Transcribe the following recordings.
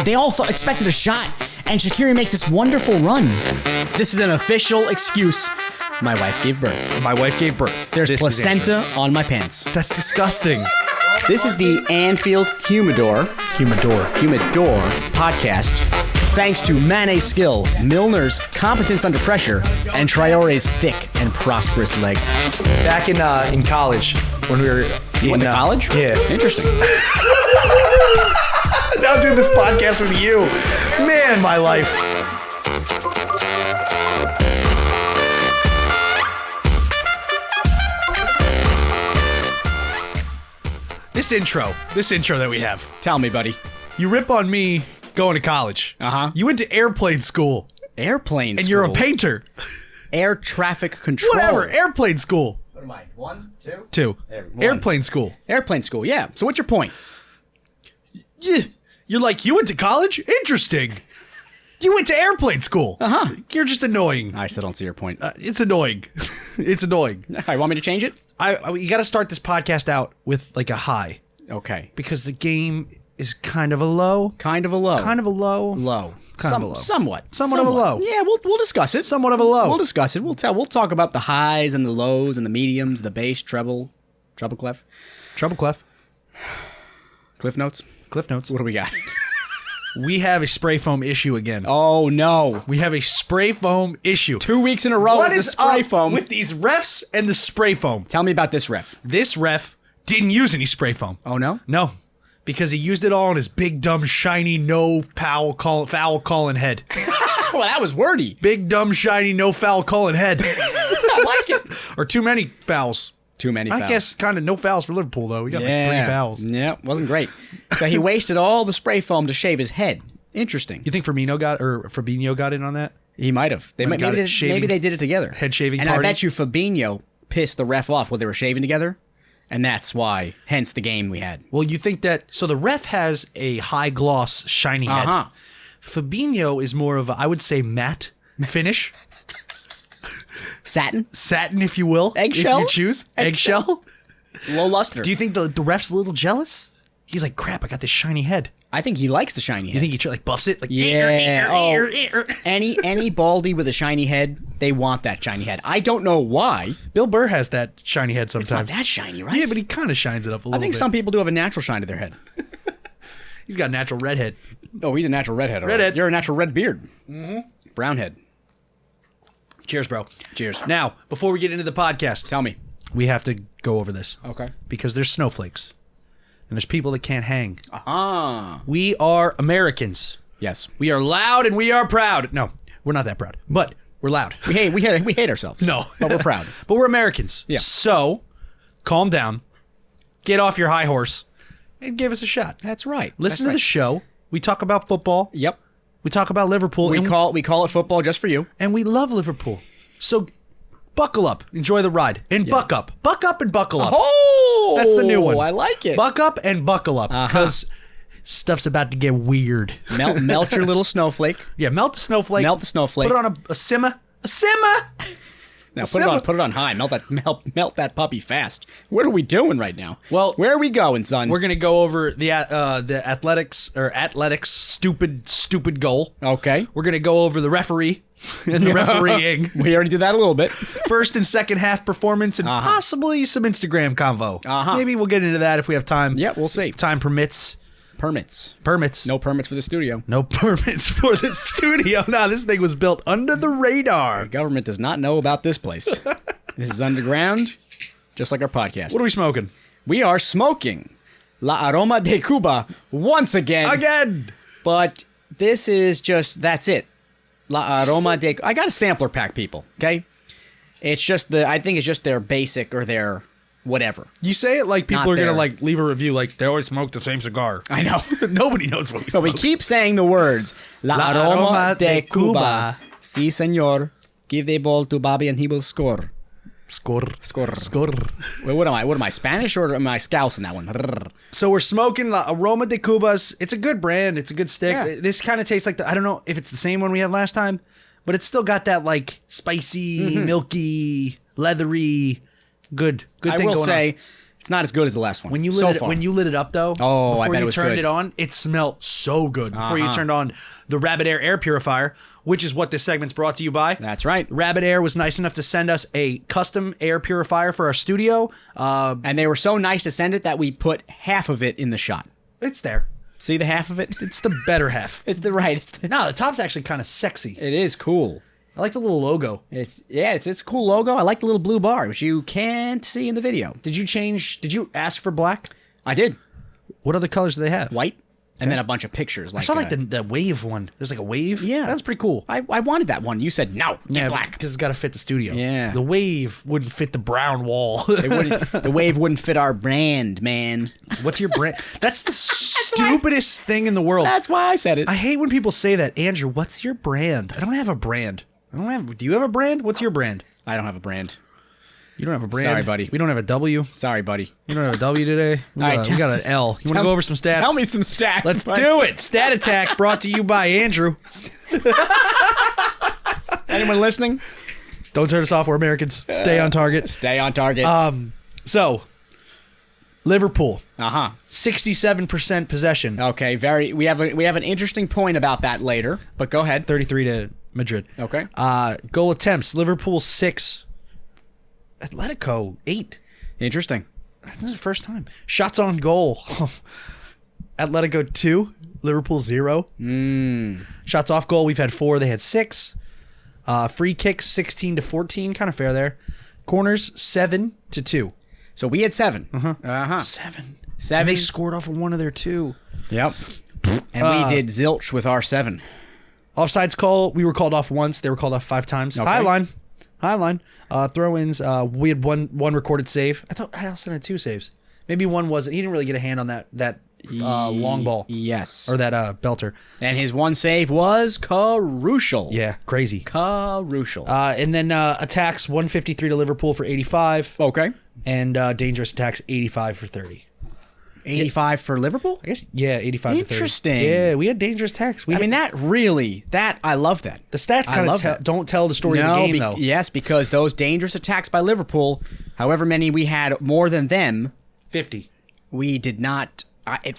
They all expected a shot, and Shaqiri makes this wonderful run. This is an official excuse. My wife gave birth. My wife gave birth. There's placenta on my pants. That's disgusting. This is the Anfield Humidor podcast. Thanks to Mane's skill, Milner's competence under pressure, and Traore's thick and prosperous legs. Back in college, when we were You went to college? Yeah. Interesting. Now doing this podcast with you. Man, my life. This intro that we have. Tell me, buddy. You rip on me going to college. Uh-huh. You went to airplane school. Airplane And school. you're a painter. Air traffic control. Whatever. Airplane school. What am I? 1, 2? 2. One. Airplane school. Airplane school, yeah. So what's your point? Yeah. You're like, you went to college? Interesting. You went to airplane school. Uh-huh. You're just annoying. I still don't see your point. It's annoying. It's annoying. All right, want me to change it? You got to start this podcast out with like a high Okay. because the game is kind of a low. Kind of a low. Kind of a low. Low. Kind of a low. Somewhat. Somewhat of a low. Yeah, we'll discuss it. Somewhat of a low. We'll discuss it. We'll talk about the highs and the lows and the mediums, the bass, treble clef. Treble clef. Cliff notes. Cliff notes. What do we got? We have a spray foam issue again. Oh no. We have a spray foam issue. 2 weeks in a row What with the is spray up foam. with these refs and the spray foam? Tell me about this ref. This ref didn't use any spray foam. Oh no? No, because he used it all on his big, dumb, shiny, no foul calling head. Well, that was wordy. Big, dumb, shiny, no foul calling head. I like it. Or too many fouls. Too many fouls. I guess kind of no fouls for Liverpool, though. We got like 3 fouls. Yeah, wasn't great. So he wasted all the spray foam to shave his head. Interesting. You think Fabinho got in on that? He might have. Maybe they did it together. Head shaving and party? I bet you Fabinho pissed the ref off while they were shaving together. And that's why, hence the game we had. Well, you think that... So the ref has a high gloss, shiny head. Uh-huh. Fabinho is more of a, I would say, matte finish. Satin? Satin, if you will. Eggshell? If you choose. Eggshell. Low luster. Do you think the ref's a little jealous? He's like, crap, I got this shiny head. I think he likes the shiny head. You think he like buffs it? Like, Yeah. Any baldy with a shiny head, they want that shiny head. I don't know why. Bill Burr has that shiny head It's sometimes. not that shiny, right? Yeah, but he kind of shines it up a little bit. I think some people do have a natural shine to their head. He's got a natural redhead. Oh, he's a natural redhead. all right. Redhead. You're a natural red beard. Mm-hmm. Brown head. Cheers, bro. Cheers. Now, before we get into the podcast, Tell me. we have to go over this. Okay. Because there's snowflakes. And there's people that can't hang. Ah. We are Americans. Yes. We are loud and we are proud. No, we're not that proud. But we're loud. We hate ourselves. No. But we're proud. But we're Americans. Yeah. So, calm down. Get off your high horse. And give us a shot. That's right. Listen to the show. We talk about football. Yep. We talk about Liverpool. We call it football just for you. And we love Liverpool. So buckle up. Enjoy the ride. And buck up. Buck up and buckle up. Oh, That's the new one. I like it. Buck up and buckle up. Because stuff's about to get weird. Melt your little snowflake. Yeah, melt the snowflake. Melt the snowflake. Put it on a simmer. A simmer! Now put it on high. Melt that puppy fast. What are we doing right now? Well, where are we going, son? We're gonna go over the athletics stupid goal. Okay. We're gonna go over the referee and the refereeing. We already did that a little bit. First and second half performance and possibly some Instagram convo. Maybe we'll get into that if we have time. Yeah, we'll see. If time permits. Permits. No permits for the studio. No permits for the studio. No, this thing was built under the radar. The government does not know about this place. This is underground, just like our podcast. What are we smoking? We are smoking La Aroma de Cuba once again. Again! But this is just, that's it. La Aroma de... I got a sampler pack, people, okay? It's just I think it's just their basic or their whatever. You say it like people Not are going to there. like leave a review like they always smoke the same cigar. I know. Nobody knows what we But smoke. we keep saying the words. La Aroma de Cuba. Si, senor. Give the ball to Bobby and he will score. Score. Wait, what am I, Spanish or am I scousing that one? So we're smoking La Aroma de Cubas. It's a good brand. It's a good stick. Yeah. This kind of tastes like I don't know if it's the same one we had last time, but it's still got that like spicy, milky, leathery, good I thing will going say, on. It's not as good as the last one. When you lit so it, far. when you lit it up though, Oh, I before bet you it was turned good. it on, it smelled so good before you turned on the Rabbit Air purifier, which is what this segment's brought to you by. That's right. Rabbit Air was nice enough to send us a custom air purifier for our studio. And they were so nice to send it that we put half of it in the shot. It's there. See the half of it? It's the better half. It's the right. No, the top's actually kind of sexy. It is cool. I like the little logo. It's a cool logo. I like the little blue bar, which you can't see in the video. Did you ask for black? I did. What other colors do they have? White, and then a bunch of pictures. Like I saw like the wave one. There's like a wave. Yeah. That's pretty cool. I wanted that one. You said no. Get black. Because it's got to fit the studio. Yeah. The wave wouldn't fit the brown wall. The wave wouldn't fit our brand, man. What's your brand? That's the stupidest thing in the world. That's why I said it. I hate when people say that. Andrew, what's your brand? I don't have a brand. Do you have a brand? What's your brand? I don't have a brand. You don't have a brand? Sorry, buddy. We don't have a W? Sorry, buddy. You don't have a W today? We got an L. You want to go over some stats? Tell me some stats. Let's do it. Stat Attack brought to you by Andrew. Anyone listening? Don't turn us off. We're Americans. Stay on target. Stay on target. So, Liverpool, 67% possession, Okay, we have an interesting point about that later, but go ahead. 33 to Madrid. Okay. Goal attempts, Liverpool 6, Atletico 8. Interesting. This is the first time. Shots on goal, Atletico 2, Liverpool 0. Shots off goal, we've had 4, they had 6. Free kicks 16 to 14, kind of fair there. Corners 7 to 2. So we had 7. 7. 7. They scored off of one of their 2. Yep. And we did zilch with our 7. Offsides call, we were called off once. They were called off 5 times. Okay. High line. Throw-ins, we had one recorded save. I thought I also had 2 saves. Maybe one wasn't. He didn't really get a hand on that long ball. Yes. Or that belter. And his one save was crucial. Yeah, crazy. Crucial. And then attacks, 153 to Liverpool for 85. Okay. And dangerous attacks, 85 for 30. 85 for Liverpool? I guess, yeah, 85 to 30. Interesting. Yeah, we had dangerous attacks. I love that. The stats kind of don't tell the story of the game, though. Yes, because those dangerous attacks by Liverpool, however many we had more than them, 50. we did not. It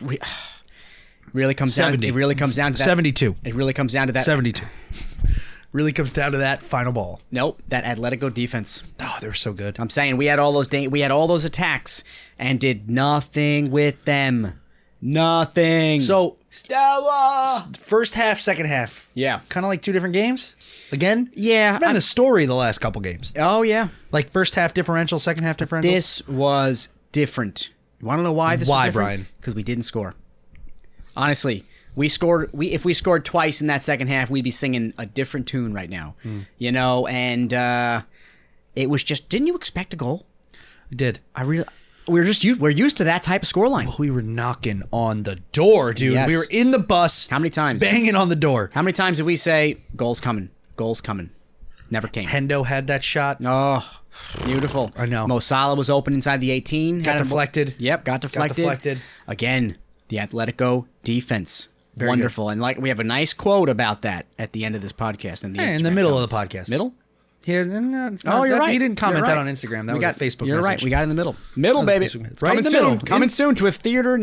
really comes 70. down. It really comes down to that. 72. It really comes down to that. 72. Really comes down to that final ball. Nope, that Atletico defense. Oh, they were so good. I'm saying we had all those attacks and did nothing with them. Nothing. So, Stella. first half, second half. Yeah. Kind of like 2 different games. Again? Yeah. It's been the story the last couple games. Oh yeah. Like first half differential, second half differential. This was different. You want to know why this was different? Brian? Because we didn't score. Honestly, if we scored twice in that second half, we'd be singing a different tune right now. You know, and it was just. Didn't you expect a goal? We did. We're used to that type of scoreline. We were knocking on the door, dude. Yes. We were in the bus. How many times? Banging on the door. How many times did we say, goal's coming, goal's coming? Never came. Hendo had that shot. Oh, beautiful. I know. Mo Salah was open inside the 18. Got deflected. Yep, got deflected. Again, the Atletico defense. Very wonderful. Good. And like we have a nice quote about that at the end of this podcast. In the middle of the podcast. Middle? Yeah, no, you're right. He didn't comment You're that right. on Instagram. That was a Facebook You're message. right. We got it in the middle. Middle, baby. It's Coming right in the soon. middle. Coming soon to a studio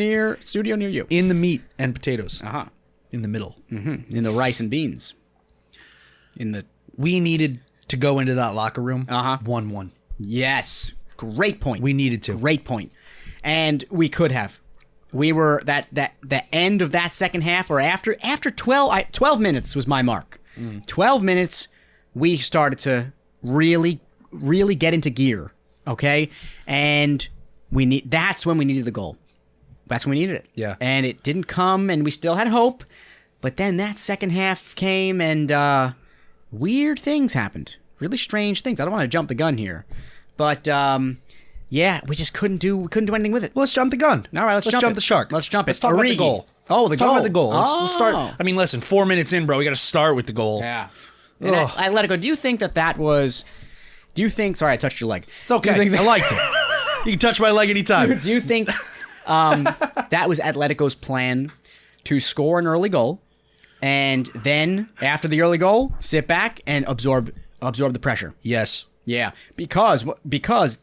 near you. In the meat and potatoes. Uh-huh. In the middle. Mm-hmm. In the rice and beans. We needed to go into that locker room 1-1. Yes. Great point. We needed to. Great point. And we could have. We were the end of that second half, or after 12 minutes was my mark. 12 minutes, we started to really get into gear. Okay, and that's when we needed the goal. That's when we needed it. Yeah. And it didn't come, and we still had hope. But then that second half came, and weird things happened. Really strange things. I don't want to jump the gun here, but yeah, we just couldn't do anything with it. Well, let's jump the gun. All right, let's jump the shark. Let's jump it. Let's talk about the goal. Oh, Let's talk about the goal. Let's start. Oh. I mean, listen, 4 minutes in, bro. We got to start with the goal. Yeah. And Atletico, do you think that was... Do you think... Sorry, I touched your leg. It's okay. I liked it. You can touch my leg anytime. Do you think that was Atletico's plan to score an early goal, and then, after the early goal, sit back and absorb the pressure? Yes. Yeah, because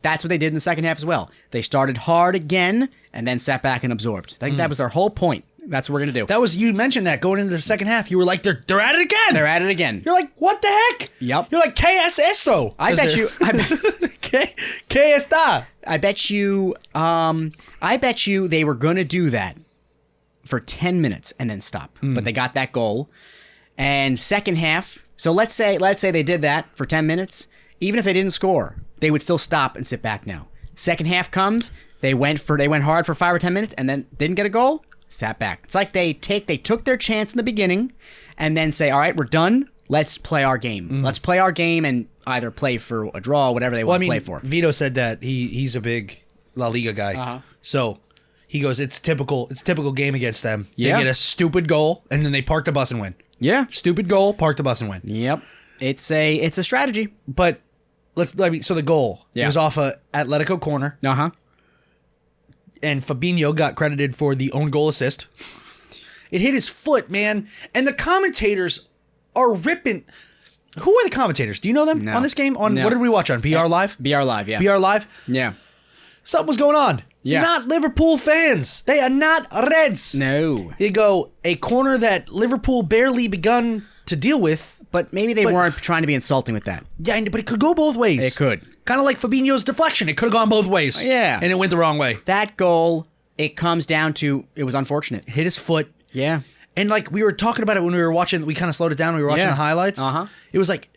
that's what they did in the second half as well. They started hard again and then sat back and absorbed. I think that was their whole point. That's what we're gonna do. That was, you mentioned that going into the second half. You were like, they're at it again. They're at it again. You're like, what the heck? Yep. You're like, ¿qué es esto? I bet you. ¿Qué está? I bet you they were gonna do that for 10 minutes and then stop. But they got that goal. And second half. So let's say they did that for 10 minutes. Even if they didn't score, they would still stop and sit back now. Second half comes, they went hard for 5 or 10 minutes and then didn't get a goal, sat back. It's like they took their chance in the beginning and then say, all right, we're done. Let's play our game. Let's play our game and either play for a draw, whatever they want to play for. Vito said that he's a big La Liga guy. So he goes, it's typical game against them. Yeah. They get a stupid goal and then they park the bus and win. Yeah. Stupid goal, park the bus and win. Yep. It's a strategy. But so the goal, Yeah. it was off a Atletico corner. Uh-huh. And Fabinho got credited for the own goal assist. It hit his foot, man. And the commentators are ripping. Who are the commentators? Do you know them on this game? On No. what did we watch on? BR Live? BR Live, yeah. BR Live? Yeah. Something was going on. Yeah. Not Liverpool fans. They are not Reds. No. They go, a corner that Liverpool barely begun to deal with. But maybe they weren't trying to be insulting with that. Yeah, but it could go both ways. It could. Kind of like Fabinho's deflection. It could have gone both ways. Yeah. And it went the wrong way. That goal, it comes down to, it was unfortunate. Hit his foot. Yeah. And like we were talking about it when we were watching, we kind of slowed it down. We were watching Yeah. the highlights. Uh-huh. It was like,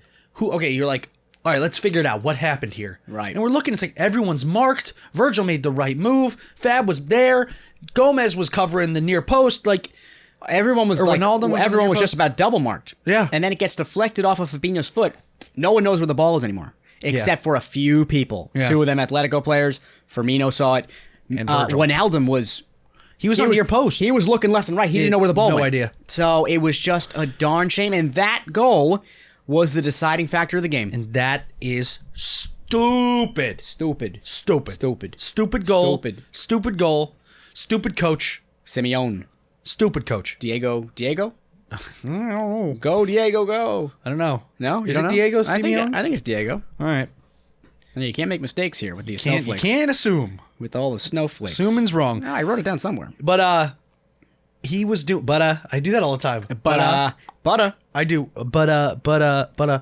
you're like, all right, let's figure it out. What happened here? Right. And we're looking, it's like everyone's marked. Virgil made the right move. Fab was there. Gomez was covering the near post. Like, Everyone was Or like, Wijnaldum was everyone on was your just about double marked. Yeah. And then it gets deflected off of Fabinho's foot. No one knows where the ball is anymore, except for a few people. Yeah. 2 of them Atletico players. Firmino saw it. And Virgil. Wijnaldum was... he was on near post. He was looking left and right. He didn't know where the ball no went. idea. So it was just a darn shame. And that goal was the deciding factor of the game. And that is stupid. Stupid. Stupid. Stupid. Stupid goal. Stupid. Stupid goal. Stupid coach. Simeone. Stupid coach. Diego? I don't know. Go, Diego, go. I don't know. No? You Is don't it know? Diego I Simeone? think it's Diego. All right. You can't make mistakes here with these You snowflakes. can't assume. With all the snowflakes. Assuming's wrong. No, I wrote it down somewhere. But he was doing. I do that all the time. Butter. I do. That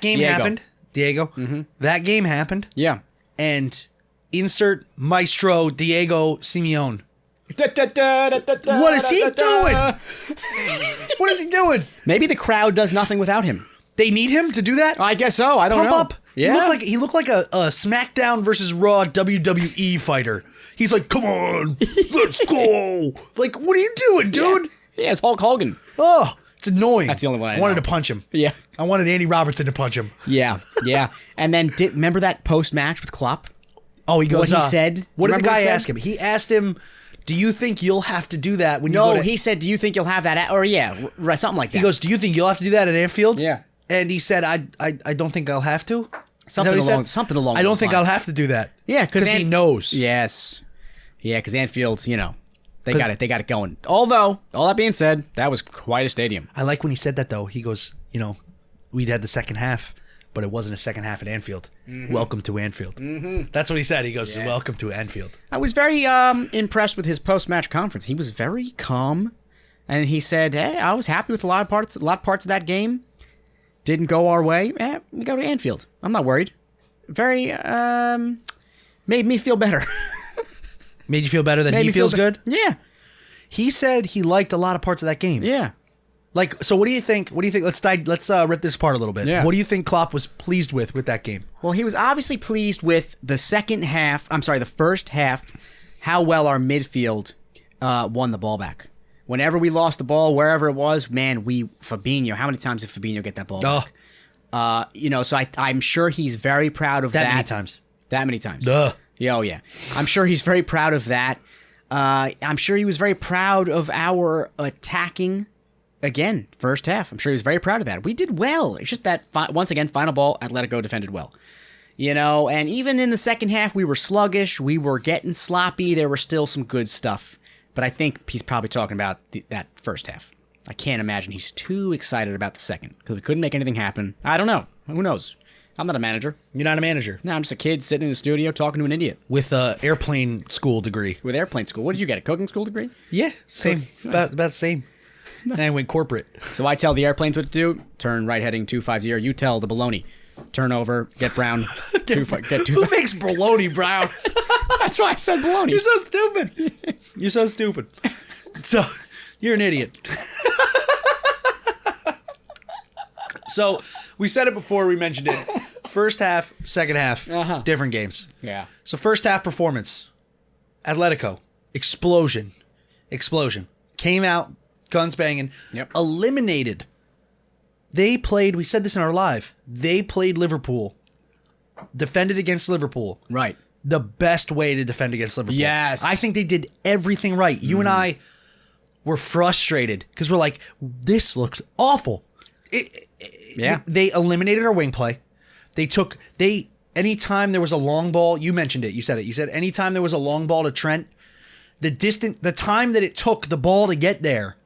game Diego. happened. Diego. Mm-hmm. That game happened. Yeah. And insert Maestro Diego Simeone. What What is he doing? What is he doing? Maybe the crowd does nothing without him. They need him to do that? I guess so. I don't Pump know. up. Yeah. He looked like a SmackDown versus Raw WWE fighter. He's like, come on, let's go. Like, what are you doing, dude? Yeah, it's Hulk Hogan. Oh, it's annoying. That's the only one I wanted know. to punch him. Yeah. I wanted Andy Robertson to punch him. Yeah. And then remember that post-match with Klopp? Oh, he goes. What he said? What Do you did the remember what guy he said? ask him? He asked him, "Do you think you'll have to do that when you No, go to?" he said, do you think you'll have that? Something like that. He goes, "Do you think you'll have to do that at Anfield?" Yeah. And he said, "I don't think I'll have to." something Is that what he along, said? something along I don't those think lines. I'll have to do that. Yeah, because he knows. Yes. Yeah, because Anfield, they got it going. Although, all that being said, that was quite a stadium. I like when he said that though. He goes, we'd had the second half, but it wasn't a second half at Anfield. Mm-hmm. Welcome to Anfield. Mm-hmm. That's what he said. He goes, welcome to Anfield. I was very impressed with his post-match conference. He was very calm, and he said, "Hey, I was happy with a lot of parts of that game. Didn't go our way. We go to Anfield. I'm not worried. Very made me feel better. Made you feel better that he feels good? Yeah, He said he liked a lot of parts of that game. yeah. Like, so what do you think? Let's rip this apart a little bit. Yeah. What do you think Klopp was pleased with that game? Well, he was obviously pleased with the first half, how well our midfield won the ball back. Whenever we lost the ball, wherever it was, man, Fabinho, how many times did Fabinho get that ball back? So I'm sure he's very proud of that. That many times. That many times. Duh. Yeah, oh yeah. I'm sure he's very proud of that. I'm sure he was very proud of our attacking. Again, first half. I'm sure he was very proud of that. We did well. It's just that, once again, final ball, Atletico defended well. And even in the second half, we were sluggish. We were getting sloppy. There was still some good stuff. But I think he's probably talking about that first half. I can't imagine he's too excited about the second because we couldn't make anything happen. I don't know. Who knows? I'm not a manager. You're not a manager. No, I'm just a kid sitting in a studio talking to an idiot. With a airplane school degree. With airplane school. What did you get, a cooking school degree? Yeah, same. Nice. About the same. Nice. And I went corporate. So I tell the airplanes what to do. Turn right heading 250. You tell the baloney. Turn over, get brown. Who makes bologna brown? That's why I said baloney. You're so stupid. You're so stupid. So, you're an idiot. So, we said it before, we mentioned it. First half, second half, different games. Yeah. So, first half performance. Atletico. Explosion. Came out, guns banging. Yep. Eliminated. They played, we said this in our live, they played Liverpool. Defended against Liverpool. Right. The best way to defend against Liverpool. Yes. I think they did everything right. You and I were frustrated because we're like, this looks awful. They eliminated our wing play. Anytime there was a long ball, you mentioned it, you said anytime there was a long ball to Trent, the time that it took the ball to get there,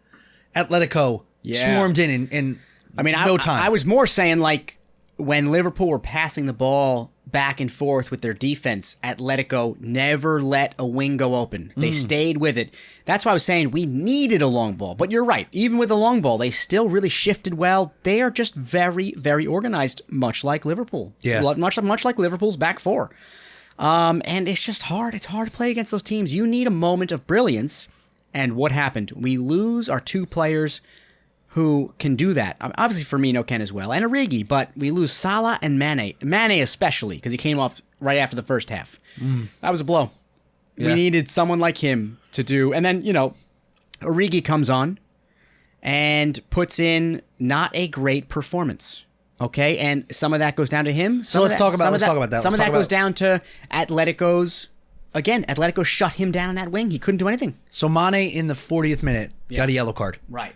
Atletico swarmed in no time. I was more saying, like, when Liverpool were passing the ball back and forth with their defense, Atletico never let a wing go open. They stayed with it. That's why I was saying we needed a long ball. But you're right. Even with a long ball, they still really shifted well. They are just very, very organized, much like Liverpool. Yeah. Much like Liverpool's back four. And it's just hard. It's hard to play against those teams. You need a moment of brilliance. And what happened? We lose our two players who can do that. Obviously, Firmino can as well, and Origi, but we lose Salah and Mane. Mane especially, because he came off right after the first half. That was a blow. Yeah. We needed someone like him to do, and then, Origi comes on and puts in not a great performance. Okay, and some of that goes down to him. Let's talk about that. Some of that goes down to Atletico's. Again, Atletico shut him down on that wing. He couldn't do anything. So Mane in the 40th minute got a yellow card. Right.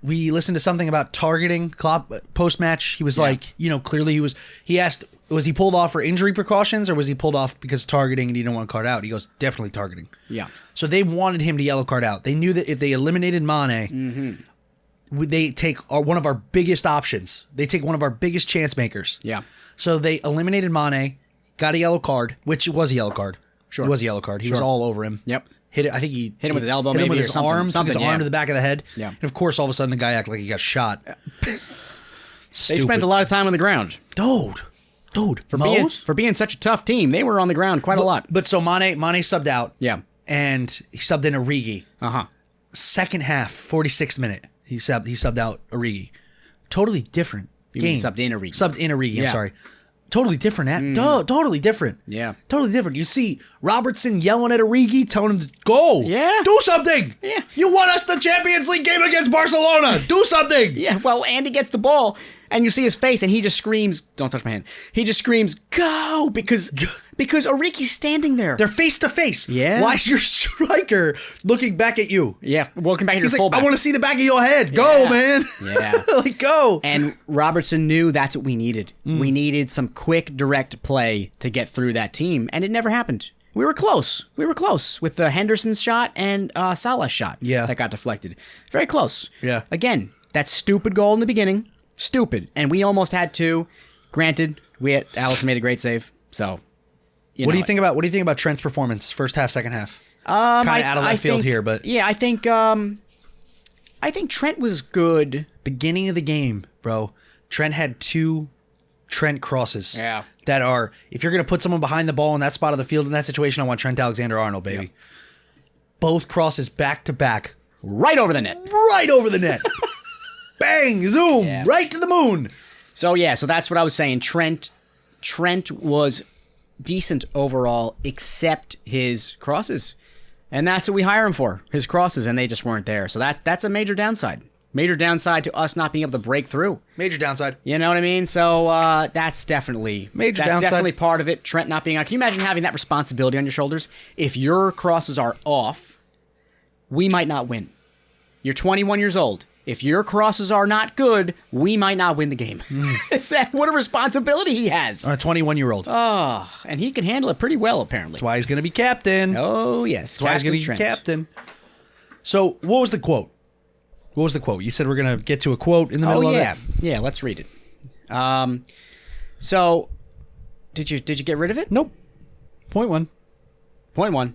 We listened to something about targeting Klopp post-match. He was like, clearly he asked, was he pulled off for injury precautions or was he pulled off because targeting and he didn't want to card out? He goes, definitely targeting. Yeah. So they wanted him to yellow card out. They knew that if they eliminated Mane, they take one of our biggest options. They take one of our biggest chance makers. Yeah. So they eliminated Mane, got a yellow card, which was a yellow card. Sure. It was a yellow card. He was all over him. Yep. Hit it. I think he hit him with his elbow, hit him maybe, with his or arm, took his arm to the back of the head. Yeah. And of course, all of a sudden, the guy acted like he got shot. They spent a lot of time on the ground. Dude. For being such a tough team, they were on the ground quite a lot. But so Mane subbed out. Yeah. And he subbed in Origi. Second half, 46th minute, he subbed out Origi. Totally different game. Subbed in Origi. Subbed in Origi, I'm sorry. Totally different. Totally different. Yeah. Totally different. You see Robertson yelling at Origi, telling him to go. Yeah. Do something. Yeah. You won us the Champions League game against Barcelona. Do something. Yeah, well, Andy gets the ball, and you see his face, and he just screams, don't touch my hand. He just screams, go, because Origi's standing there. They're face to face. Yeah. Why is your striker looking back at you? Yeah, welcome back to your He's fullback. I want to see the back of your head. Go, man. Yeah. Like, go. And Robertson knew that's what we needed. We needed some quick, direct play to get through that team, and it never happened. We were close with the Henderson's shot and Salah's shot that got deflected. Very close. Yeah. Again, that stupid goal in the beginning, stupid. And we almost had two. Granted, Allison made a great save, so... What do you think about Trent's performance, first half, second half? Kind of out of left field here, but yeah, I think Trent was good. Beginning of the game, bro. Trent had two Trent crosses. Yeah. That are, if you're gonna put someone behind the ball in that spot of the field in that situation, I want Trent Alexander-Arnold, baby. Yep. Both crosses back to back, right over the net. Bang, zoom, right to the moon. So that's what I was saying. Trent was decent overall, except his crosses, and that's what we hire him for, his crosses, and they just weren't there. So that's a major downside to us not being able to break through. Major downside. You know what I mean? So that's definitely definitely part of it. Trent not being out. Can you imagine having that responsibility on your shoulders? If your crosses are off, we might not win. You're 21 years old. If your crosses are not good, we might not win the game. What a responsibility he has. On a 21-year-old. Oh, and he can handle it pretty well, apparently. That's why he's going to be captain. Oh, yes. That's why he's going to be captain. So, what was the quote? You said we're going to get to a quote in the middle of it? Yeah, let's read it. So, did you get rid of it? Nope. Point one. Point one.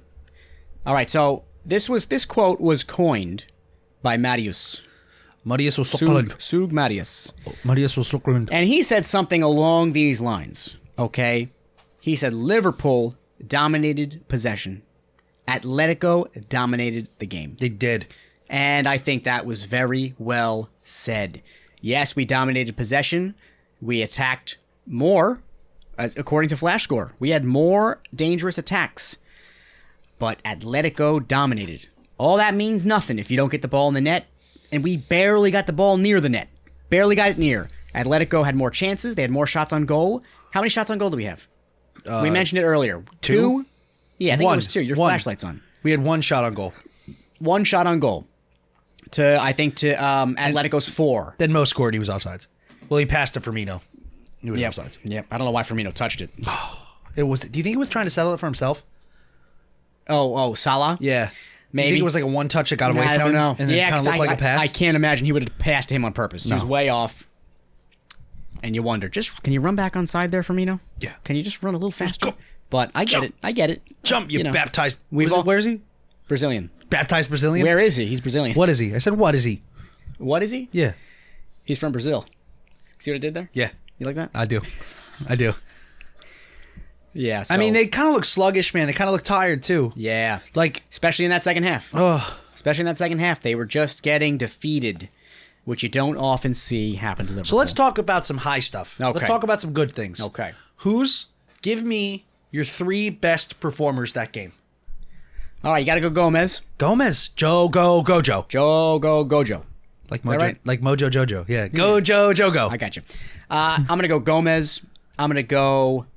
All right. So this quote was coined by Marius Sug Marius, and he said something along these lines. Okay, he said Liverpool dominated possession, Atletico dominated the game. They did. And I think that was very well said. Yes, we dominated possession. We attacked more, according to Flash Score. We had more dangerous attacks. But Atletico dominated. All that means nothing if you don't get the ball in the net. And we barely got the ball near the net. Barely got it near. Atletico had more chances. They had more shots on goal. How many shots on goal do we have? We mentioned it earlier. Two? Yeah, I think it was 2. Your flashlight's on. We had 1 shot on goal. 1 shot on goal. To Atletico's 4. Then Mo scored. He was offsides. Well, he passed to Firmino. He was offsides. Yep. I don't know why Firmino touched it. It was. Do you think he was trying to settle it for himself? Oh, Salah? Yeah. Maybe. You think it was like a one touch that got away from him? I don't know. And then kind of looked like a pass? I can't imagine he would have passed to him on purpose. He was way off. And you wonder, can you run back on side there, Firmino? Yeah. Can you just run a little faster? Go. But I get it. Jump, you baptized. Where is he? Brazilian. Baptized Brazilian? Where is he? He's Brazilian. What is he? I said, what is he? What is he? Yeah. He's from Brazil. See what I did there? Yeah. You like that? I do. Yeah. So, I mean, they kind of look sluggish, man. They kind of look tired, too. Yeah. Like, especially in that second half. Especially in that second half. They were just getting defeated, which you don't often see happen to Liverpool. So let's talk about some high stuff. Okay. Let's talk about some good things. Okay. Give me your 3 best performers that game. All right, you got to go Gomez. Joe, go, Gojo. Joe, go, Gojo. Like Mojo, right? like Mojo Jojo. Yeah. Gojo, Joe, go. I got you. I'm going to go Gomez. I'm going to go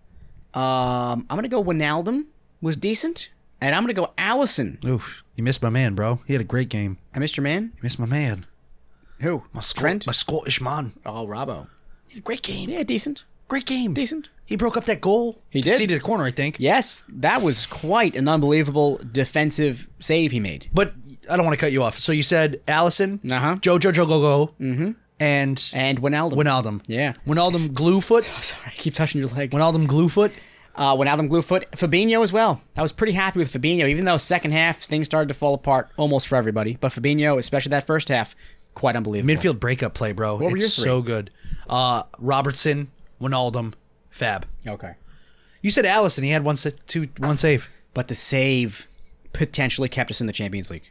Wijnaldum was decent. And I'm going to go Allison. Oof. You missed my man, bro. He had a great game. I missed your man? You missed my man. Who? Trent? My Scottish man. Oh, Robbo. He had a great game. Yeah, decent. Great game. Decent. He broke up that goal. He did. Conceded a corner, I think. Yes, that was quite an unbelievable defensive save he made. But I don't want to cut you off. So you said Allison, Uh-huh. Jojo, go, and Wijnaldum. Yeah. Wijnaldum glue foot. Sorry, I keep touching your leg. Wijnaldum glue foot. Wijnaldum glue foot. Fabinho as well. I was pretty happy with Fabinho, even though second half things started to fall apart almost for everybody. But Fabinho, especially that first half, quite unbelievable. Midfield breakup play, bro. What were your 3? So good. Robertson, Wijnaldum, Fab. Okay. You said Allison. He had one save. But the save potentially kept us in the Champions League.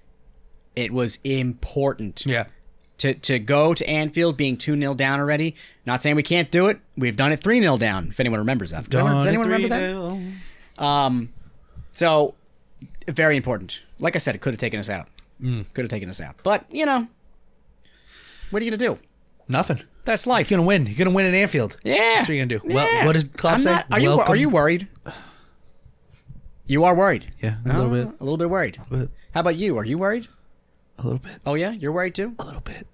It was important. Yeah. To go to Anfield being 2-0 down already. Not saying we can't do it. We've done it 3-0 down, if anyone remembers that. Does anyone remember that? So, very important. Like I said, it could have taken us out. Could have taken us out. But, what are you going to do? Nothing. That's life. You're going to win. You're going to win in Anfield. Yeah. That's what you're going to do. Yeah. Well, what does Klopp say? Are you worried? You are worried? Yeah, a little bit. A little bit worried. How about you? Are you worried? A little bit. Oh, yeah? You're worried too? A little bit.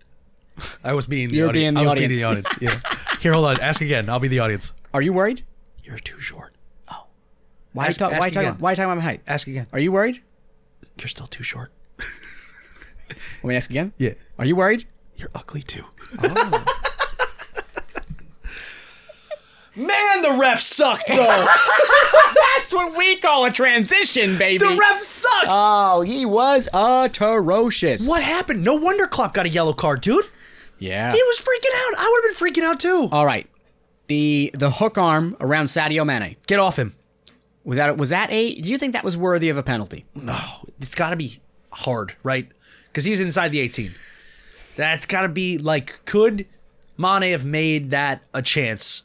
I was being the You're audience. being the I was audience. being the audience. Yeah. Here, hold on. Ask again. I'll be the audience. Are you worried? You're too short. Oh. Why are you talking about my height? Ask again. Are you worried? You're still too short. Let me ask again? Yeah. Are you worried? You're ugly too. Oh. Man, the ref sucked, though. That's what we call a transition, baby. The ref sucked. Oh, he was atrocious. What happened? No wonder Klopp got a yellow card, dude. Yeah. He was freaking out. I would have been freaking out, too. All right. The hook arm around Sadio Mane. Get off him. Was that a... Do you think that was worthy of a penalty? No. It's got to be hard, right? Because he's inside the 18. That's got to be, could Mane have made that a chance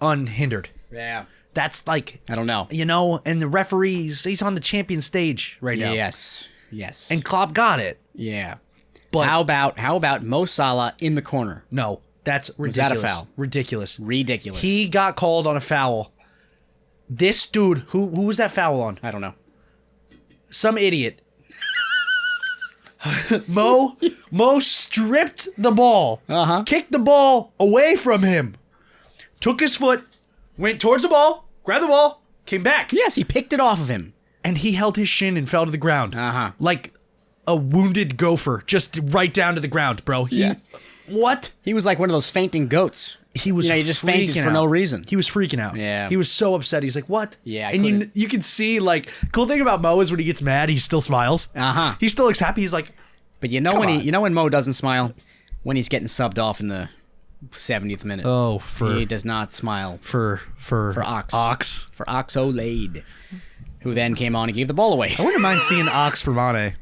unhindered? Yeah. That's I don't know. And the referees, he's on the champion stage right now. Yes. And Klopp got it. Yeah. But how about Mo Salah in the corner? No, that's ridiculous. Was that a foul? Ridiculous. He got called on a foul. This dude, who was that foul on? I don't know. Some idiot. Mo stripped the ball. Kicked the ball away from him. Took his foot, went towards the ball, grabbed the ball, came back. Yes, he picked it off of him. And he held his shin and fell to the ground. Like a wounded gopher, just right down to the ground, bro. Yeah. What? He was like one of those fainting goats. he was you just fainted freaking for no out. reason. He was freaking out. Yeah. He was so upset. He's like, what? Yeah, I and couldn't- you can see, like, cool thing about Mo is when he gets mad, he still smiles. Uh-huh. He still looks happy. He's like, But you know Come when on. you know when Mo doesn't smile? When he's getting subbed off in the 70th minute. oh, He does not smile for Ox. Ox. for Oxolade, who then came on and gave the ball away. I wouldn't mind seeing Ox for Mane.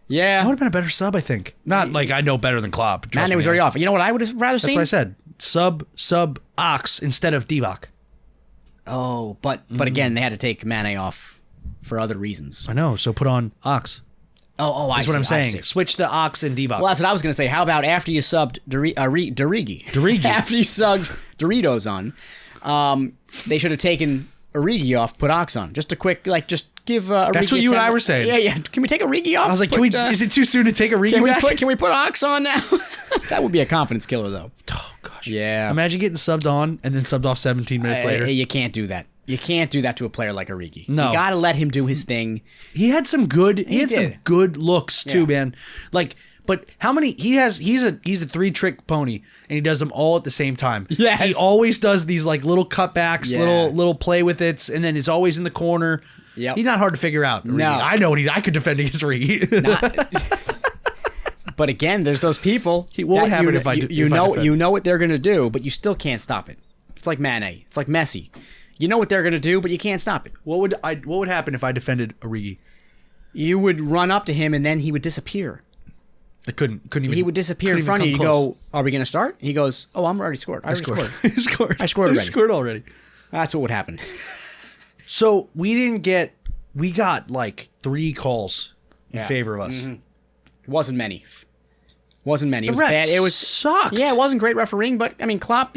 Yeah. That would have been a better sub, I think. Not like I know better than Klopp. trust Mane was me. already off. You know what I would have rather That's seen? what I said. Sub Ox instead of Divock. Oh, but again, they had to take Mane off for other reasons. I know. So put on Ox. Oh, I That's see. what I'm I saying. see. Switch the Ox and Divock. Well, that's what I was going to say. How about after you subbed Dorigi? Dorigi. After you subbed Doritos on, they should have taken Origi off, put Ox on. Just a quick, just give Origi That's what a you and 10 I were saying. Yeah. Can we take Origi off? I was like, Put, is it too soon to take a Origi can we back? can we put Ox on now? That would be a confidence killer, though. Oh, gosh. Yeah. Imagine getting subbed on and then subbed off 17 minutes later. You can't do that. You can't do that to a player like Origi. No. You got to let him do his thing. He had some good. He had some did. good looks too, Yeah. man. Like, but how many? He's a 3-trick pony, and he does them all at the same time. Yes. He always does these like little cutbacks, Yeah. little play with it, and then it's always in the corner. Yep. He's not hard to figure out. Origi. No. I know I could defend against Origi. But again, there's those people. What would that happen you, if I do- you if I know defend? you know what they're gonna do, but you still can't stop it. It's like Mane. It's like Messi. You know what they're gonna do, but you can't stop it. What would happen if I defended Origi? You would run up to him and then he would disappear. I couldn't even. He would disappear in front of you. You go, "Are we gonna start?" He goes, "Oh, I'm already scored. I already scored." He scored. I scored He already. scored already. That's what would happen. So we got like 3 calls in Yeah. favor of us. It wasn't many. Wasn't many. It was refs bad. It was sucked. Yeah, it wasn't great refereeing, but I mean, Klopp.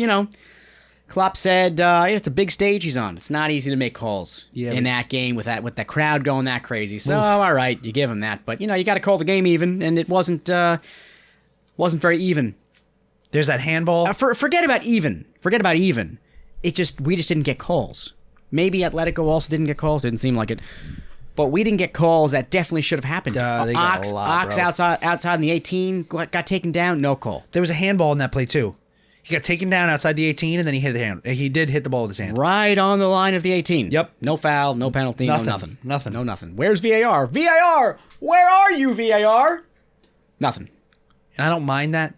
Klopp said it's a big stage he's on. It's not easy to make calls in that game with that crowd going that crazy. So all right, you give him that, but you got to call the game even, and it wasn't very even. There's that handball. Forget about even. We just didn't get calls. Maybe Atletico also didn't get calls. Didn't seem like it. But we didn't get calls that definitely should have happened. They got a lot, Ox bro. outside in the 18 got taken down. No call. There was a handball in that play too. He got taken down outside the 18, and then he hit the hand. He did hit the ball with his hand. Right on the line of the 18. Yep. No foul, no penalty, Nothing. no nothing. Nothing. No nothing. Where's VAR? VAR! Where are you, VAR? Nothing. And I don't mind that.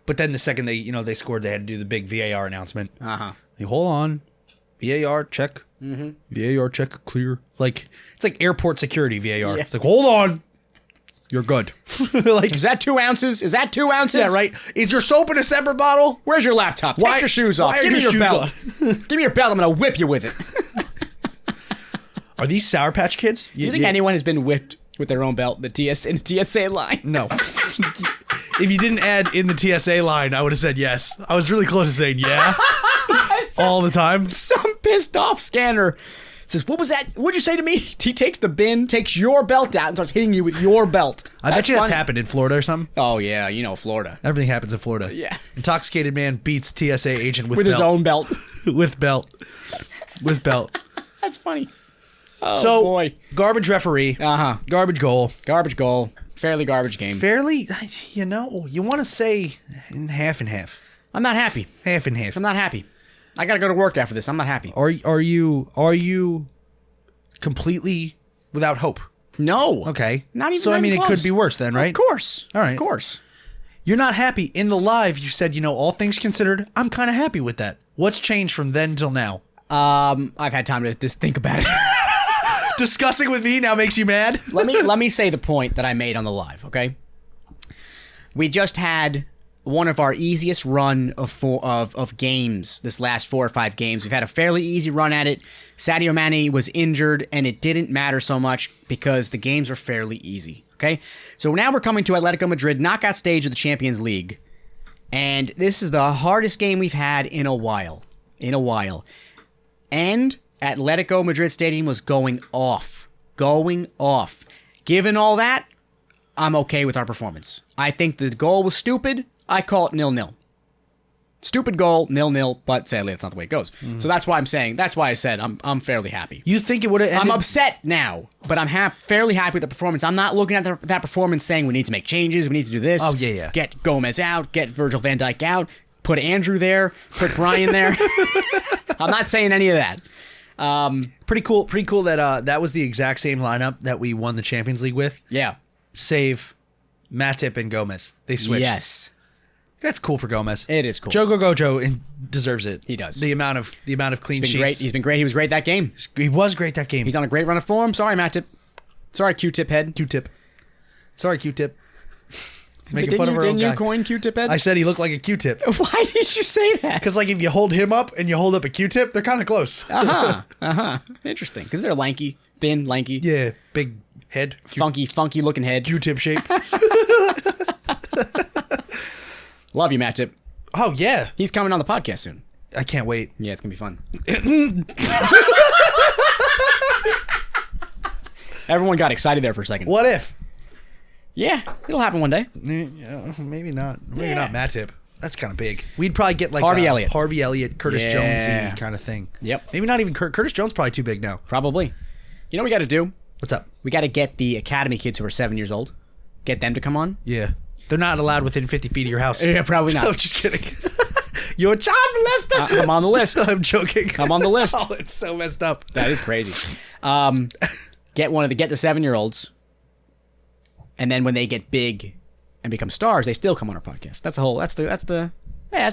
But then the second they scored, they had to do the big VAR announcement. Uh-huh. Like, hold on. VAR check. Mm-hmm. VAR check clear. Like it's like airport security VAR. Yeah. It's like, hold on. You're good. Like, Is that 2 ounces? Is that 2 ounces? yeah, right. Is your soap in a separate bottle? Where's your laptop? Take Why- your shoes off. why are Give me your your shoes belt. off? Give me your belt. I'm going to whip you with it. Are these Sour Patch Kids? You think anyone has been whipped with their own belt in the TSA line? No. If you didn't add in the TSA line, I would have said yes. I was really close to saying yeah. All the time. Some pissed off scanner says, "What was that? What'd you say to me?" He takes the bin, takes your belt out, and starts hitting you with your belt. I bet you that's funny. happened in Florida or something. Oh yeah, Florida Everything happens in Florida. Yeah. Intoxicated man beats TSA agent with with belt. his own belt. With belt. With belt. That's funny. Oh So, boy. garbage referee. Garbage goal. Garbage goal. Fairly garbage game. Fairly, you want to say in half and half. I'm not happy. Half and half. I'm not happy. I gotta go to work after this. I'm not happy. Are you completely without hope? No. Okay. Not even. So I mean, it close. could be worse then, right? Of course. All right. Of course. You're not happy. In the live, you said, all things considered, I'm kind of happy with that. What's changed from then till now? I've had time to just think about it. Discussing with me now makes you mad? let me say the point that I made on the live, okay? We just had one of our easiest run of games this last 4 or 5 games. We've had a fairly easy run at it. Sadio Mane was injured, and it didn't matter so much because the games were fairly easy, okay? So now we're coming to Atletico Madrid, knockout stage of the Champions League, and this is the hardest game we've had in a while. And Atletico Madrid Stadium was going off. Given all that, I'm okay with our performance. I think the goal was stupid. I call it 0-0. Stupid goal, 0-0, but sadly that's not the way it goes. So that's why I said I'm fairly happy. You think it would have ended? I'm upset now, but I'm fairly happy with the performance. I'm not looking at that performance saying we need to make changes, we need to do this. Oh, yeah. Get Gomez out, get Virgil van Dijk out. Put Andrew there. Put Brian there. I'm not saying any of that. Pretty cool that that was the exact same lineup that we won the Champions League with. Yeah. Save Matip and Gomez. They switched. Yes. That's cool for Gomez. It is cool. Joe Gojo deserves it. He does. The amount of clean sheets. Great. He's been great. He was great that game. He was great that game. He's on a great run of form. Sorry, Matip. Sorry, Q-tip head. Q-tip. Sorry, Q-tip. Making fun of our own guy. Didn't you coin Q-tip head? I said he looked like a Q-tip. Why did you say that? Because like if you hold him up and you hold up a Q-tip, they're kind of close. Interesting. Because they're lanky, thin, lanky. Yeah, big head. Funky looking head. Q-tip shape. Love you, Matip. Oh, yeah. He's coming on the podcast soon. I can't wait. Yeah, it's going to be fun. Everyone got excited there for a second. What if? Yeah, it'll happen one day. Yeah, maybe not. Maybe not Matip. That's kind of big. We'd probably get like Harvey Elliott, Curtis Jonesy kind of thing. Yep. Maybe not even Curtis Jones. Probably too big now. Probably. You know what we got to do? What's up? We got to get the academy kids who are 7 years old. Get them to come on. Yeah. They're not allowed within 50 feet of your house. Yeah, probably not. I'm just kidding. You're a child molester. I'm on the list. I'm joking. I'm on the list. Oh, it's so messed up. That is crazy. Get the 7-year-olds, and then when they get big and become stars, they still come on our podcast. That's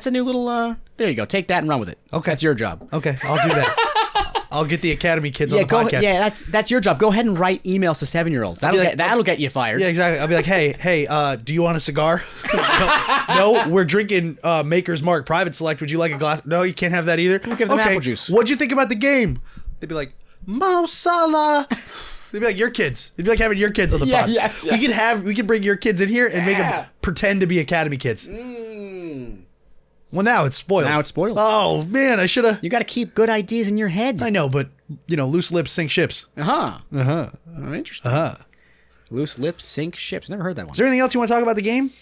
a new little. There you go. Take that and run with it. Okay, that's your job. Okay, I'll do that. I'll get the academy kids on the podcast. Yeah, that's your job. Go ahead and write emails to 7-year-olds. That'll get you fired. Yeah, exactly. I'll be like, hey, do you want a cigar? No, we're drinking Maker's Mark Private Select. Would you like a glass? No, you can't have that either. We'll give them apple juice. What'd you think about the game? They'd be like, Mo Salah. They'd be like your kids. It'd be like having your kids on the pod. Yeah. We could bring your kids in here and make them pretend to be academy kids. Well, now it's spoiled. Oh man, I should have. You got to keep good ideas in your head. I know, but loose lips sink ships. Oh, interesting. Loose lips sink ships. Never heard that one. Is there anything else you want to talk about the game?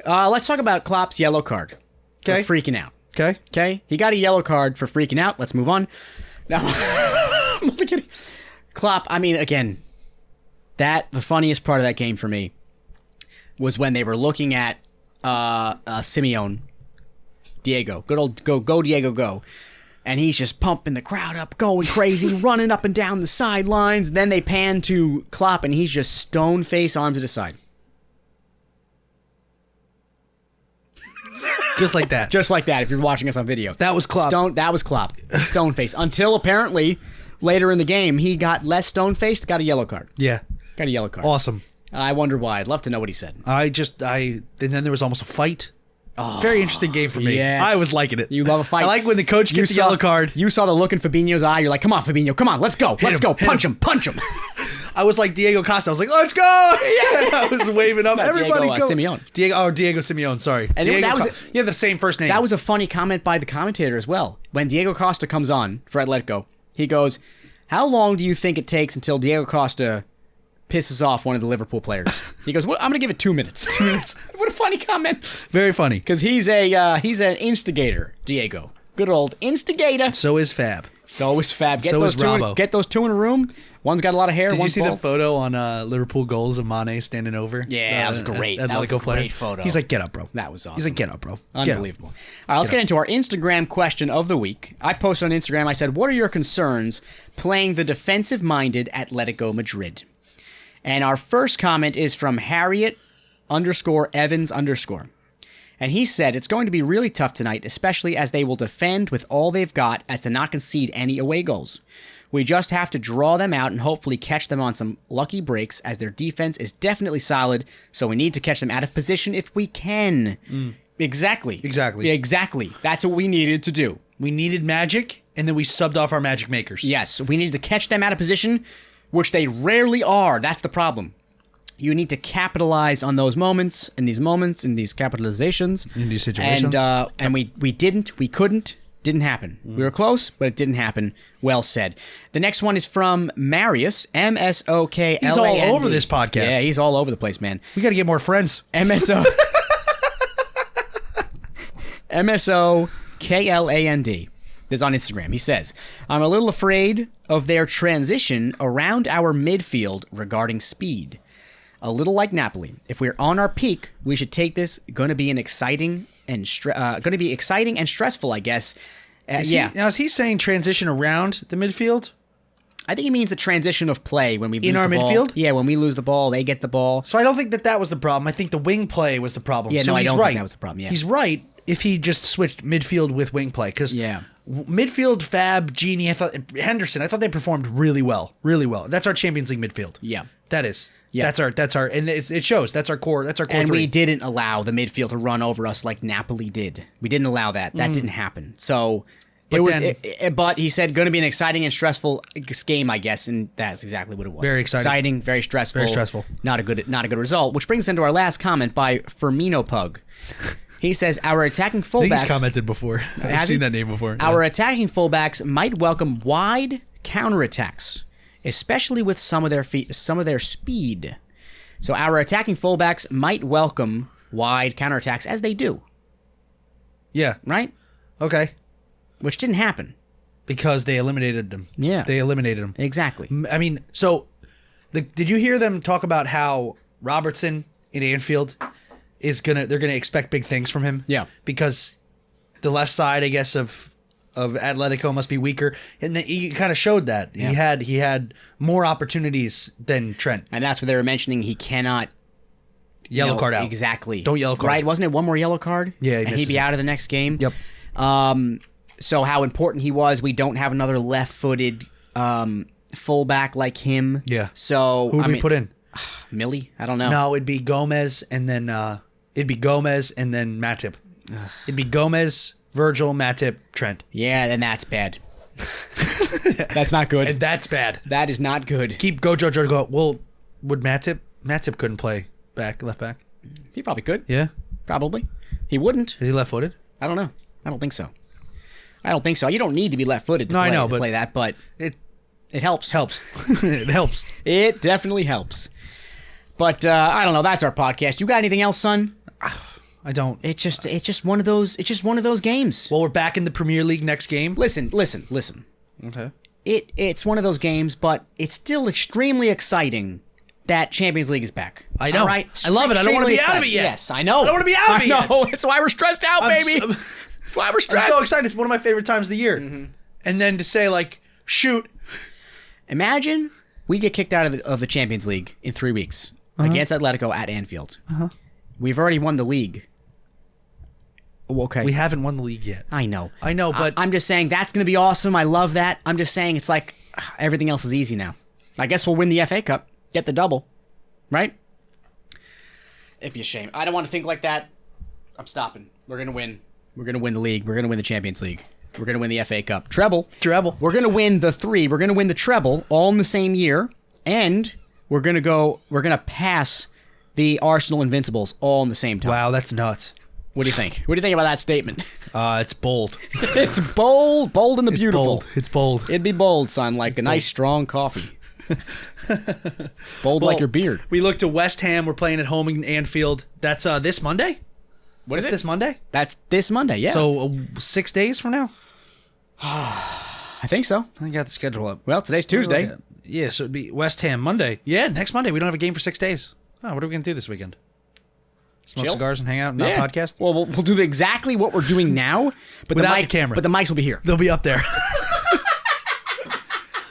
Let's talk about Klopp's yellow card. Okay. For freaking out. Okay. He got a yellow card for freaking out. Let's move on. Now, I'm only kidding. Klopp. I mean, again, the funniest part of that game for me was when they were looking at Simeone. Diego. Good old go Diego, go. And he's just pumping the crowd up, going crazy, running up and down the sidelines. Then they pan to Klopp, and he's just stone face, arms to the side. Just like that. Just like that, if you're watching us on video. That was Klopp. That was Klopp. Stone face. Until apparently, later in the game, he got less stone faced, got a yellow card. Yeah. Got a yellow card. Awesome. I wonder why. I'd love to know what he said. And then there was almost a fight. Oh, very interesting game for me. Yes. I was liking it. You love a fight. I like when the coach gets a yellow card. You saw the look in Fabinho's eye. You're like, come on, Fabinho. Come on, let's go. Let's go. Punch him. I was like Diego Costa. I was like, let's go. Yeah. I was waving up. Everybody go. Simeone. Diego Simeone. Sorry. And you have the same first name. That was a funny comment by the commentator as well. When Diego Costa comes on for Atletico, he goes, how long do you think it takes until Diego Costa pisses off one of the Liverpool players? He goes, well, I'm going to give it 2 minutes. 2 minutes. What a funny comment. Very funny. Because he's an instigator, Diego. Good old instigator. So is Fab. Get those two in a room. One's got a lot of hair. Did you see bald. the photo on Liverpool goals of Mane standing over? Yeah, that was great. That was a great photo. He's like, get up, bro. That was awesome. He's like, get up, bro. Unbelievable. All right, let's get into our Instagram question of the week. I posted on Instagram, I said, what are your concerns playing the defensive-minded Atletico Madrid? And our first comment is from Harriet_Evans_. And he said, it's going to be really tough tonight, especially as they will defend with all they've got as to not concede any away goals. We just have to draw them out and hopefully catch them on some lucky breaks, as their defense is definitely solid, so we need to catch them out of position if we can. Exactly. That's what we needed to do. We needed magic, and then we subbed off our magic makers. Yes, we needed to catch them out of position, which they rarely are. That's the problem. You need to capitalize on those moments, in these capitalizations. In these situations. And we didn't, we couldn't, didn't happen. We were close, but it didn't happen. Well said. The next one is from Marius, MSOKLAND. He's all over this podcast. Yeah, he's all over the place, man. We got to get more friends. MSOKLAND. This is on Instagram. He says, I'm a little afraid of their transition around our midfield regarding speed. A little like Napoli. If we're on our peak, we should take this. Going to be an exciting going to be exciting and stressful, I guess. Now, is he saying transition around the midfield? I think he means the transition of play when we lose in our the ball. midfield. Yeah, when we lose the ball, they get the ball. So I don't think that was the problem. I think the wing play was the problem. Yeah, so no, I he's don't right. think that was the problem. Yeah, he's right if he just switched midfield with wing play because midfield, Fab, Genie, Henderson. I thought they performed really well, really well. That's our Champions League midfield. Yeah, that is. Yeah, that's our, and it shows. That's our core. That's our core. And three. we didn't allow the midfield to run over us like Napoli did. We didn't allow that. That didn't happen. So. But he said going to be an exciting and stressful game, I guess, and that's exactly what it was. Very exciting, very stressful, very stressful. Not a good result. Which brings us into our last comment by Firmino Pug. He says our attacking fullbacks. I think he's commented before. I've seen that name before. Our attacking fullbacks might welcome wide counterattacks, especially with some of their speed. So our attacking fullbacks might welcome wide counterattacks as they do. Yeah. Right. Okay. Which didn't happen. Because they eliminated them. Yeah. They eliminated them. Exactly. I mean, so did you hear them talk about how Robertson in Anfield they're gonna expect big things from him? Yeah. Because the left side, I guess, of Atletico must be weaker. And he kind of showed that. Yeah. He had more opportunities than Trent. And that's what they were mentioning. He cannot yellow card out. Exactly. Don't yellow card. Right? Wasn't it one more yellow card? Yeah. And he'd be out of the next game. Yep. So how important he was. We don't have another left-footed fullback like him. Yeah. So who would we put in? Millie? I don't know. No, it'd be Gomez and then Matip. It'd be Gomez, Virgil, Matip, Trent. Yeah, and that's bad. That's not good. And that's bad. That is not good. Keep Jojo go. Well, would Matip couldn't play left back? He probably could. Yeah. Probably. He wouldn't. Is he left-footed? I don't know. I don't think so. You don't need to be left-footed to play that, but it helps. It helps. It definitely helps. But I don't know. That's our podcast. You got anything else, son? I don't. It's just one of those games. Well, we're back in the Premier League next game. Listen. Okay. It's one of those games, but it's still extremely exciting that Champions League is back. I know. All right? I love it. I don't want to be out of it yet. Yes, I know. I don't want to be out of it yet. No, that's why we're stressed out, baby. That's why we're stressed. I'm so excited. It's one of my favorite times of the year. Mm-hmm. And then to say, like, shoot. Imagine we get kicked out of the Champions League in 3 weeks against Atletico at Anfield. We've already won the league. Okay. We haven't won the league yet. I know, but I'm just saying that's going to be awesome. I love that. I'm just saying it's like everything else is easy now. I guess we'll win the FA Cup, get the double, right? It'd be a shame. I don't want to think like that. I'm stopping. We're going to win. We're going to win the league. We're going to win the Champions League. We're going to win the FA Cup. Treble. We're going to win the three. We're going to win the treble all in the same year. And we're going to pass the Arsenal Invincibles all in the same time. Wow, that's nuts. What do you think? What do you think about that statement? It's bold. It's bold and the beautiful. It's bold. It'd be bold, son, like a nice strong coffee. Bold like your beard. We look to West Ham. We're playing at home in Anfield. That's this Monday? What is it? This Monday? That's this Monday, yeah. So 6 days from now? I think so. I got the schedule up. Well, today's Tuesday. Yeah, so it'd be West Ham Monday. Yeah, next Monday. We don't have a game for 6 days. Oh, what are we going to do this weekend? Smoke cigars and hang out and not podcast? Well, we'll do exactly what we're doing now, but without the camera. But the mics will be here. They'll be up there.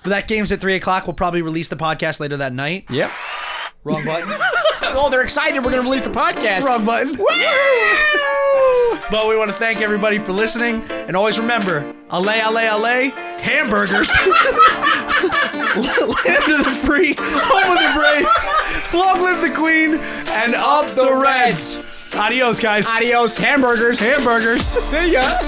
But that game's at 3 o'clock. We'll probably release the podcast later that night. Yep. Wrong button. Oh, they're excited. We're going to release the podcast. Wrong button. But we want to thank everybody for listening. And always remember, allez, hamburgers. Land of the free, home of the brave. Long live the queen, and up the Reds. Adios, guys. Adios, hamburgers. Hamburgers. See ya.